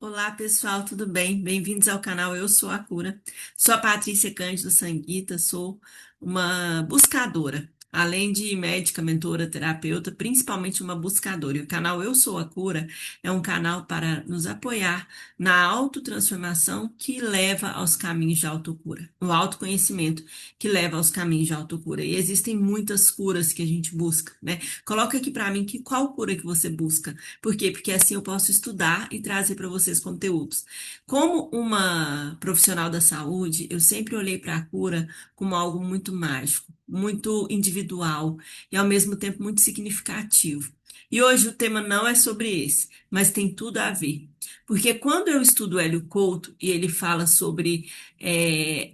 Olá, pessoal, tudo bem? Bem-vindos ao canal Eu Sou a Cura. Sou a Patrícia Cândido Sanguita, sou uma buscadora. Além de médica, mentora, terapeuta, principalmente uma buscadora. E o canal Eu Sou a Cura é um canal para nos apoiar na autotransformação que leva aos caminhos de autocura, o autoconhecimento que leva aos caminhos de autocura. E existem muitas curas que a gente busca, né? Coloca aqui para mim qual cura que você busca. Por quê? Porque assim eu posso estudar e trazer para vocês conteúdos. Como uma profissional da saúde, eu sempre olhei para a cura como algo muito mágico, muito individual e ao mesmo tempo muito significativo. E hoje o tema não é sobre esse, mas tem tudo a ver. Porque quando eu estudo Hélio Couto e ele fala sobre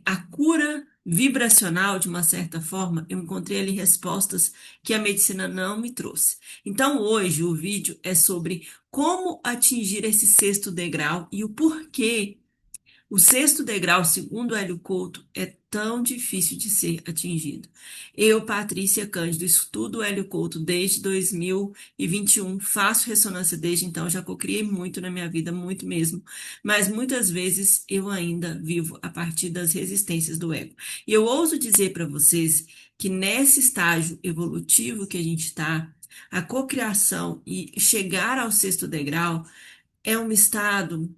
a cura vibracional, de uma certa forma, eu encontrei ali respostas que a medicina não me trouxe. Então, hoje o vídeo é sobre como atingir esse sexto degrau e o porquê o sexto degrau, segundo Hélio Couto, é tão difícil de ser atingido. Eu, Patrícia Cândido, estudo Hélio Couto desde 2021, faço ressonância desde então, já cocriei muito na minha vida, muito mesmo, mas muitas vezes eu ainda vivo a partir das resistências do ego. E eu ouso dizer para vocês que nesse estágio evolutivo que a gente está, a cocriação e chegar ao sexto degrau é um estado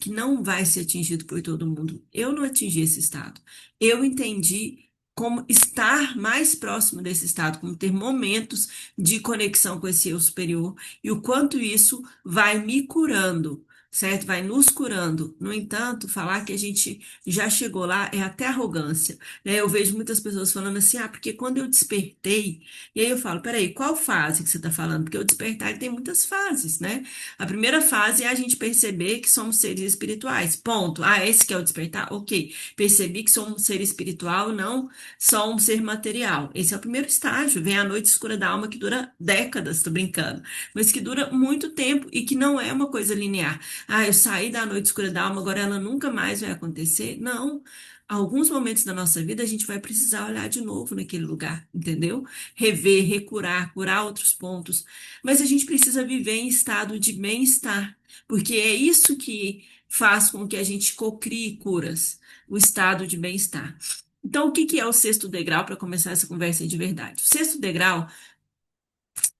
que não vai ser atingido por todo mundo. Eu não atingi esse estado. Eu entendi como estar mais próximo desse estado, como ter momentos de conexão com esse eu superior e o quanto isso vai me curando, certo? Vai nos curando. No entanto, falar que a gente já chegou lá é até arrogância, né? Eu vejo muitas pessoas falando assim, porque quando eu despertei, e aí eu falo, peraí, qual fase que você está falando? Porque o despertar ele tem muitas fases, né? A primeira fase é a gente perceber que somos seres espirituais. Ponto. Ah, esse que é o despertar? Ok. Percebi que sou um ser espiritual, não só um ser material. Esse é o primeiro estágio. Vem a noite escura da alma que dura décadas, tô brincando, mas que dura muito tempo e que não é uma coisa linear. Ah, eu saí da noite escura da alma, agora ela nunca mais vai acontecer. Não. Alguns momentos da nossa vida a gente vai precisar olhar de novo naquele lugar, entendeu? Rever, recurar, curar outros pontos, mas a gente precisa viver em estado de bem-estar, porque é isso que faz com que a gente cocrie curas, o estado de bem-estar. Então, o que que é o sexto degrau para começar essa conversa aí de verdade? O sexto degrau,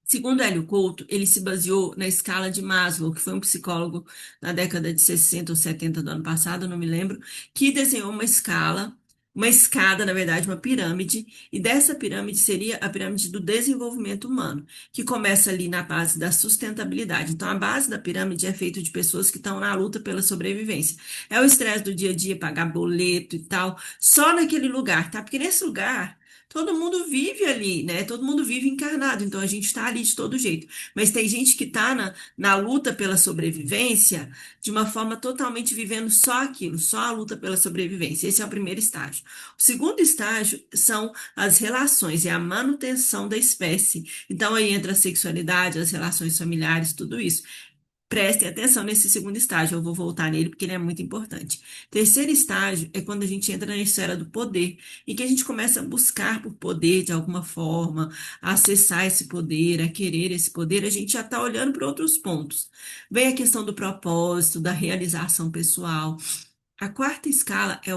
segundo Hélio Couto, ele se baseou na escala de Maslow, que foi um psicólogo na década de 60 ou 70 do ano passado, não me lembro, que desenhou uma escada, na verdade, uma pirâmide, e dessa pirâmide seria a pirâmide do desenvolvimento humano, que começa ali na base da sustentabilidade. Então, a base da pirâmide é feita de pessoas que estão na luta pela sobrevivência. É o estresse do dia a dia, pagar boleto e tal, só naquele lugar, tá? Porque nesse lugar todo mundo vive ali, né? Todo mundo vive encarnado, então a gente está ali de todo jeito. Mas tem gente que está na luta pela sobrevivência de uma forma totalmente vivendo só aquilo, só a luta pela sobrevivência. Esse é o primeiro estágio. O segundo estágio são as relações, é a manutenção da espécie. Então aí entra a sexualidade, as relações familiares, tudo isso. Prestem atenção nesse segundo estágio, eu vou voltar nele porque ele é muito importante. Terceiro estágio é quando a gente entra na esfera do poder e que a gente começa a buscar por poder de alguma forma, a acessar esse poder, a querer esse poder, a gente já está olhando para outros pontos. Vem a questão do propósito, da realização pessoal. A quarta escala é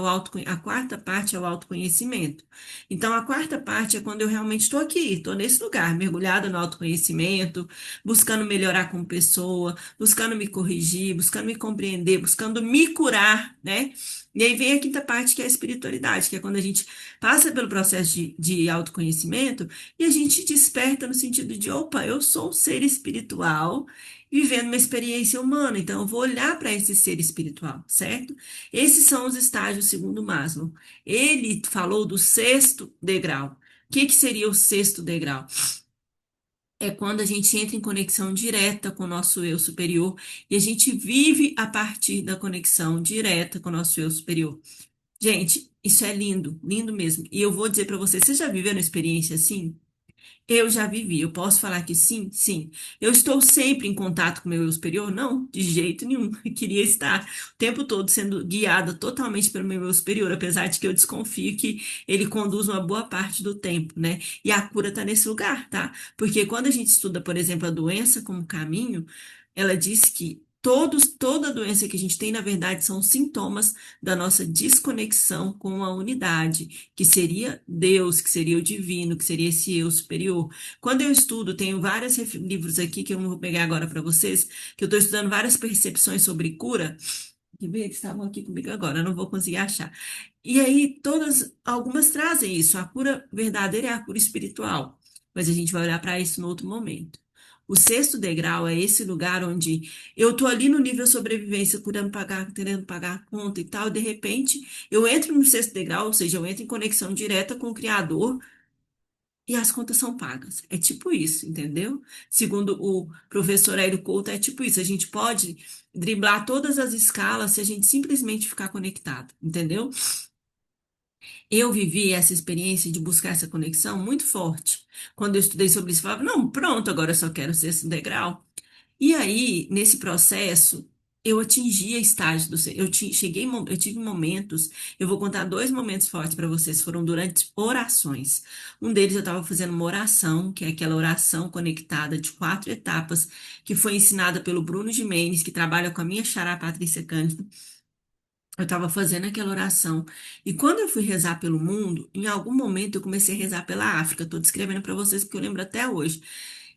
a quarta parte é o autoconhecimento. Então, a quarta parte é quando eu realmente estou aqui, estou nesse lugar, mergulhada no autoconhecimento, buscando melhorar como pessoa, buscando me corrigir, buscando me compreender, buscando me curar, né? E aí vem a quinta parte, que é a espiritualidade, que é quando a gente passa pelo processo de autoconhecimento e a gente desperta no sentido de, opa, eu sou um ser espiritual vivendo uma experiência humana, então eu vou olhar para esse ser espiritual, certo? Esses são os estágios segundo Maslow. Ele falou do sexto degrau. O que que seria o sexto degrau? É quando a gente entra em conexão direta com o nosso eu superior e a gente vive a partir da conexão direta com o nosso eu superior. Gente, isso é lindo, lindo mesmo. E eu vou dizer para você já viveu uma experiência assim? Eu já vivi, eu posso falar que sim, sim. Eu estou sempre em contato com meu eu superior? Não, de jeito nenhum. Eu queria estar o tempo todo sendo guiada totalmente pelo meu eu superior, apesar de que eu desconfio que ele conduz uma boa parte do tempo, né? E a cura está nesse lugar, tá? Porque quando a gente estuda, por exemplo, a doença como caminho, ela diz que Toda doença que a gente tem, na verdade, são sintomas da nossa desconexão com a unidade, que seria Deus, que seria o divino, que seria esse eu superior. Quando eu estudo, tenho vários livros aqui que eu não vou pegar agora para vocês, que eu estou estudando várias percepções sobre cura. Que ver, eles estavam aqui comigo agora, eu não vou conseguir achar. E aí, algumas trazem isso. A cura verdadeira é a cura espiritual, mas a gente vai olhar para isso no outro momento. O sexto degrau é esse lugar onde eu tô ali no nível sobrevivência, curando pagar, querendo pagar a conta e tal, e de repente eu entro no sexto degrau, ou seja, eu entro em conexão direta com o Criador e as contas são pagas. É tipo isso, entendeu? Segundo o professor Hélio Couto, é tipo isso. A gente pode driblar todas as escalas se a gente simplesmente ficar conectado, entendeu? Eu vivi essa experiência de buscar essa conexão muito forte. Quando eu estudei sobre isso, eu falava, não, pronto, agora eu só quero ser esse degrau. E aí, nesse processo, eu atingi a estágio do ser. Eu tive momentos, eu vou contar dois momentos fortes para vocês, foram durante orações. Um deles eu estava fazendo uma oração, que é aquela oração conectada de 4 etapas, que foi ensinada pelo Bruno Gimenez, que trabalha com a minha xará Patrícia Cândido. Eu estava fazendo aquela oração. E quando eu fui rezar pelo mundo, em algum momento eu comecei a rezar pela África. Estou descrevendo para vocês porque eu lembro até hoje.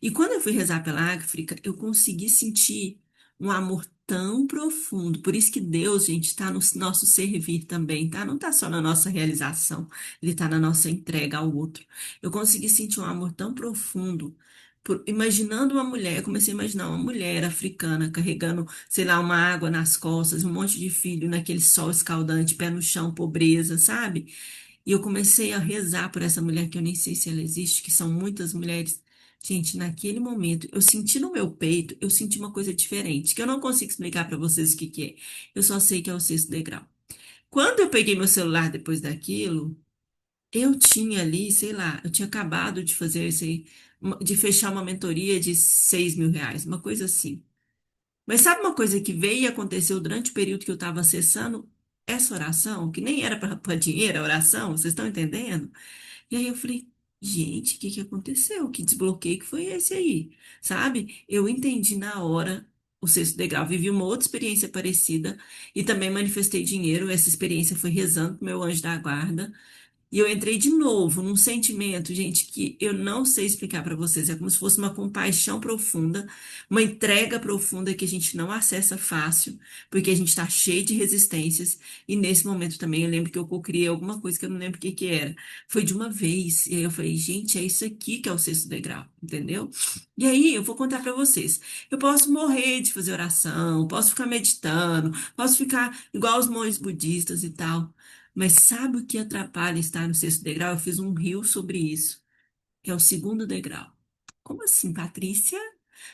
E quando eu fui rezar pela África, eu consegui sentir um amor tão profundo. Por isso que Deus, gente, está no nosso servir também, tá? Não está só na nossa realização, Ele está na nossa entrega ao outro. Eu consegui sentir um amor tão profundo. Imaginando uma mulher, eu comecei a imaginar uma mulher africana carregando, sei lá, uma água nas costas, um monte de filho naquele sol escaldante, pé no chão, pobreza, sabe? E eu comecei a rezar por essa mulher que eu nem sei se ela existe, que são muitas mulheres. Gente, naquele momento, eu senti no meu peito, eu senti uma coisa diferente, que eu não consigo explicar para vocês o que que é. Eu só sei que é o sexto degrau. Quando eu peguei meu celular depois daquilo, eu tinha ali, sei lá, eu tinha acabado de fazer esse, de fechar uma mentoria de R$ 6.000, uma coisa assim. Mas sabe uma coisa que veio e aconteceu durante o período que eu estava acessando essa oração, que nem era para dinheiro a oração, vocês estão entendendo? E aí eu falei, gente, o que que aconteceu? Que desbloqueio que foi esse aí? Sabe? Eu entendi na hora o sexto degrau, vivi uma outra experiência parecida e também manifestei dinheiro. Essa experiência foi rezando pro meu anjo da guarda. E eu entrei de novo num sentimento, gente, que eu não sei explicar para vocês. É como se fosse uma compaixão profunda, uma entrega profunda que a gente não acessa fácil, porque a gente está cheio de resistências. E nesse momento também eu lembro que eu criei alguma coisa que eu não lembro o que que era. Foi de uma vez. E aí eu falei, gente, é isso aqui que é o sexto degrau, entendeu? E aí eu vou contar para vocês. Eu posso morrer de fazer oração, posso ficar meditando, posso ficar igual os monges budistas e tal. Mas sabe o que atrapalha estar no sexto degrau? Eu fiz um reel sobre isso. É o segundo degrau. Como assim, Patrícia?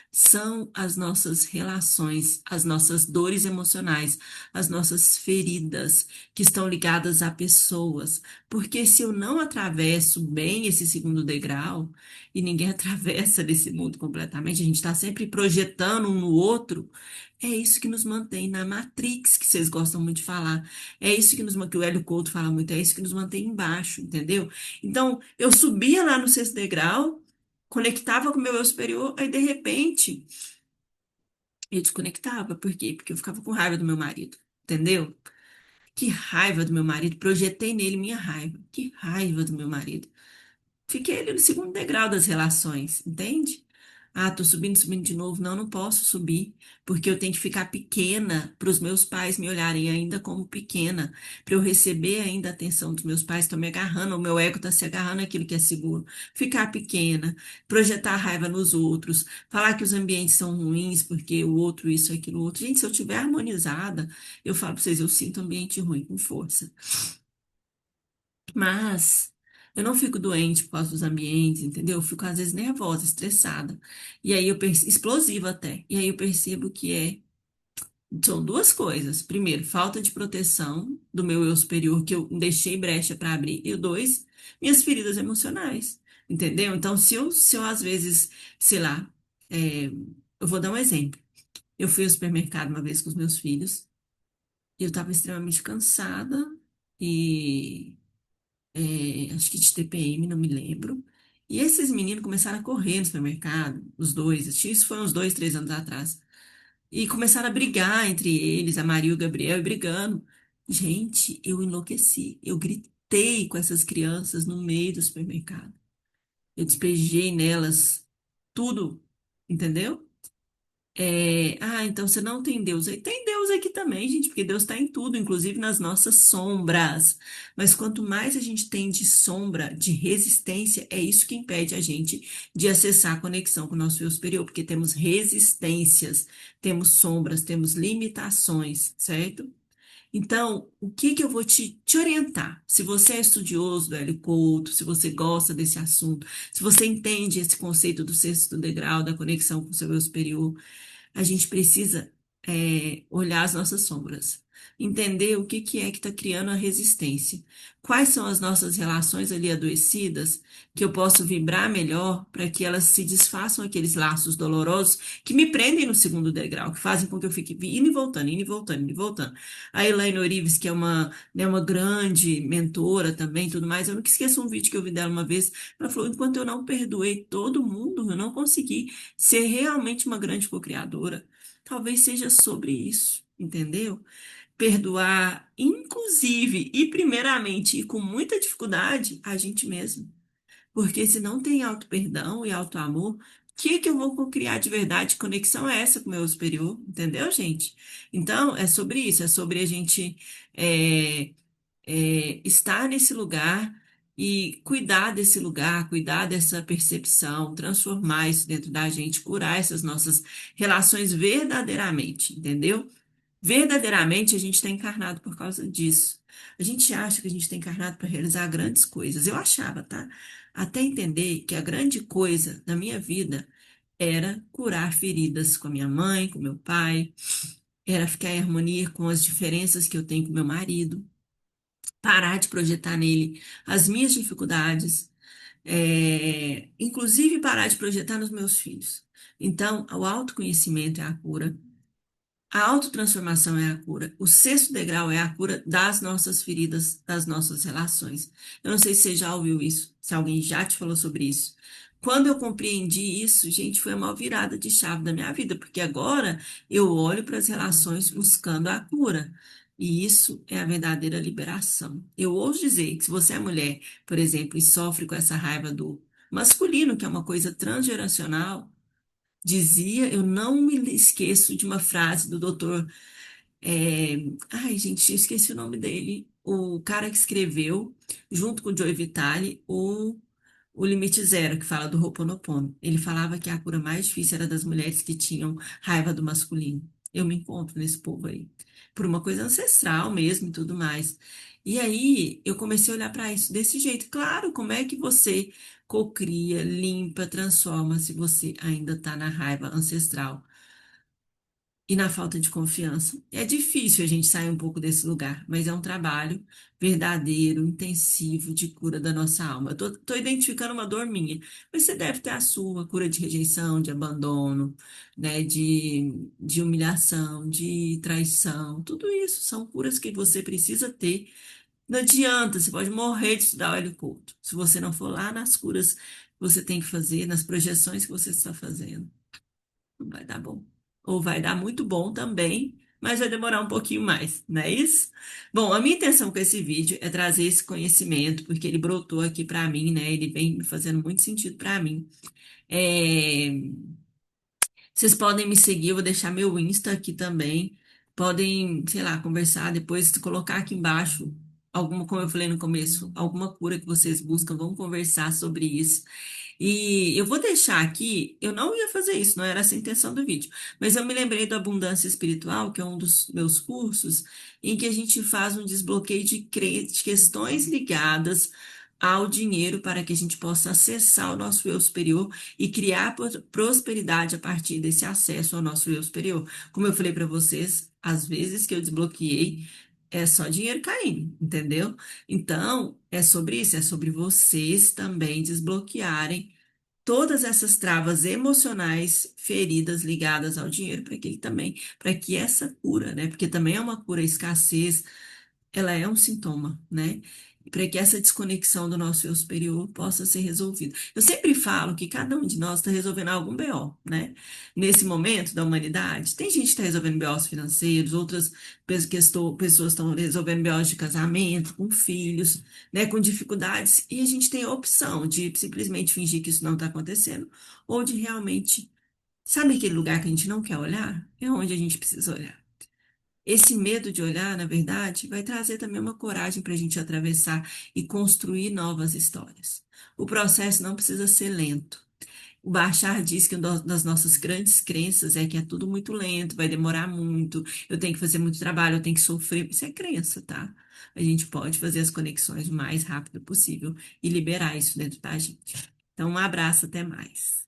São as nossas relações, as nossas dores emocionais, as nossas feridas que estão ligadas a pessoas. Porque se eu não atravesso bem esse segundo degrau, e ninguém atravessa desse mundo completamente, a gente está sempre projetando um no outro, é isso que nos mantém na Matrix, que vocês gostam muito de falar. É isso que o Hélio Couto fala muito, é isso que nos mantém embaixo, entendeu? Então, eu subia lá no sexto degrau, conectava com o meu eu superior, aí de repente eu desconectava. Por quê? Porque eu ficava com raiva do meu marido, entendeu? Que raiva do meu marido, projetei nele minha raiva. Que raiva do meu marido. Fiquei ali no segundo degrau das relações, entende? Ah, tô subindo, subindo de novo. Não, não posso subir, porque eu tenho que ficar pequena para os meus pais me olharem ainda como pequena, para eu receber ainda a atenção dos meus pais. Estão me agarrando, o meu ego está se agarrando àquilo que é seguro. Ficar pequena, projetar raiva nos outros, falar que os ambientes são ruins porque o outro isso, aquilo, outro. Gente, se eu tiver harmonizada, eu falo para vocês, eu sinto ambiente ruim com força. Mas eu não fico doente por causa dos ambientes, entendeu? Eu fico às vezes nervosa, estressada. E aí eu percebo, explosiva até. E aí eu percebo que são duas coisas. Primeiro, falta de proteção do meu eu superior, que eu deixei brecha para abrir. E o dois, minhas feridas emocionais. Entendeu? Então, se eu às vezes, sei lá, eu vou dar um exemplo. Eu fui ao supermercado uma vez com os meus filhos e eu estava extremamente cansada e acho que de TPM, não me lembro. E esses meninos começaram a correr no supermercado, os dois. Isso foi uns 2, 3 anos atrás. E começaram a brigar entre eles, a Maria e o Gabriel, e brigando. Gente, eu enlouqueci. Eu gritei com essas crianças no meio do supermercado. Eu despejei nelas tudo, entendeu? Então você não tem Deus aí. Tem Deus aqui também, gente, porque Deus está em tudo, inclusive nas nossas sombras. Mas quanto mais a gente tem de sombra, de resistência, é isso que impede a gente de acessar a conexão com o nosso eu superior, porque temos resistências, temos sombras, temos limitações, certo? Então, o que que eu vou te orientar? Se você é estudioso do Hélio Couto, se você gosta desse assunto, se você entende esse conceito do sexto degrau, da conexão com o seu eu superior, a gente precisa olhar as nossas sombras, entender o que que é que está criando a resistência, quais são as nossas relações ali adoecidas, que eu posso vibrar melhor para que elas se desfaçam aqueles laços dolorosos que me prendem no segundo degrau, que fazem com que eu fique indo e voltando, indo e voltando, indo e voltando. A Elaine Orives, que é uma grande mentora também, tudo mais, eu nunca esqueço um vídeo que eu vi dela uma vez, ela falou, enquanto eu não perdoei todo mundo, eu não consegui ser realmente uma grande co-criadora. Talvez seja sobre isso, entendeu? Perdoar, inclusive e primeiramente e com muita dificuldade, a gente mesmo. Porque se não tem auto-perdão e auto-amor, o que que eu vou co-criar de verdade? Que conexão é essa com o meu superior? Entendeu, gente? Então, é sobre isso, é sobre a gente é, estar nesse lugar e cuidar desse lugar, cuidar dessa percepção, transformar isso dentro da gente, curar essas nossas relações verdadeiramente, entendeu? Verdadeiramente a gente está encarnado por causa disso. A gente acha que a gente está encarnado para realizar grandes coisas. Eu achava, tá? Até entender que a grande coisa da minha vida era curar feridas com a minha mãe, com meu pai, era ficar em harmonia com as diferenças que eu tenho com meu marido, parar de projetar nele as minhas dificuldades, inclusive parar de projetar nos meus filhos. Então, o autoconhecimento é a cura. A autotransformação é a cura. O sexto degrau é a cura das nossas feridas, das nossas relações. Eu não sei se você já ouviu isso, se alguém já te falou sobre isso. Quando eu compreendi isso, gente, foi uma virada de chave da minha vida, porque agora eu olho para as relações buscando a cura. E isso é a verdadeira liberação. Eu ouso dizer que se você é mulher, por exemplo, e sofre com essa raiva do masculino, que é uma coisa transgeracional, dizia, eu não me esqueço de uma frase do doutor. Ai, gente, eu esqueci o nome dele. O cara que escreveu, junto com o Joe Vitale, o Limite Zero, que fala do Ho'oponopono. Ele falava que a cura mais difícil era das mulheres que tinham raiva do masculino. Eu me encontro nesse povo aí, por uma coisa ancestral mesmo e tudo mais. E aí eu comecei a olhar para isso desse jeito. Claro, como é que você cocria, limpa, transforma se você ainda está na raiva ancestral? E na falta de confiança. É difícil a gente sair um pouco desse lugar, mas é um trabalho verdadeiro, intensivo de cura da nossa alma. Eu tô identificando uma dor minha, mas você deve ter a sua, cura de rejeição, de abandono, né, de humilhação, de traição. Tudo isso são curas que você precisa ter. Não adianta, você pode morrer de estudar óleo culto. Se você não for lá nas curas que você tem que fazer, nas projeções que você está fazendo, não vai dar bom. Ou vai dar muito bom também, mas vai demorar um pouquinho mais, não é isso? Bom, a minha intenção com esse vídeo é trazer esse conhecimento, porque ele brotou aqui para mim, né? Ele vem fazendo muito sentido para mim. É, Vocês podem me seguir, eu vou deixar meu Insta aqui também. Podem, sei lá, conversar depois, colocar aqui embaixo alguma, como eu falei no começo, alguma cura que vocês buscam, vamos conversar sobre isso. E eu vou deixar aqui, eu não ia fazer isso, não era essa a intenção do vídeo, mas eu me lembrei do Abundância Espiritual, que é um dos meus cursos, em que a gente faz um desbloqueio de questões ligadas ao dinheiro para que a gente possa acessar o nosso eu superior e criar prosperidade a partir desse acesso ao nosso eu superior. Como eu falei para vocês, às vezes que eu desbloqueei, é só dinheiro caindo, entendeu? Então, é sobre isso, é sobre vocês também desbloquearem todas essas travas emocionais, feridas ligadas ao dinheiro, para que ele também, para que essa cura, né? Porque também é uma cura à escassez, ela é um sintoma, né? Para que essa desconexão do nosso eu superior possa ser resolvida. Eu sempre falo que cada um de nós está resolvendo algum BO, né? Nesse momento da humanidade, tem gente que está resolvendo BOs financeiros, outras pessoas estão resolvendo BOs de casamento, com filhos, né? Com dificuldades, e a gente tem a opção de simplesmente fingir que isso não está acontecendo, ou de realmente, sabe aquele lugar que a gente não quer olhar? É onde a gente precisa olhar. Esse medo de olhar, na verdade, vai trazer também uma coragem para a gente atravessar e construir novas histórias. O processo não precisa ser lento. O Bashar diz que uma das nossas grandes crenças é que é tudo muito lento, vai demorar muito, eu tenho que fazer muito trabalho, eu tenho que sofrer. Isso é crença, tá? A gente pode fazer as conexões o mais rápido possível e liberar isso dentro da gente. Então, um abraço, até mais.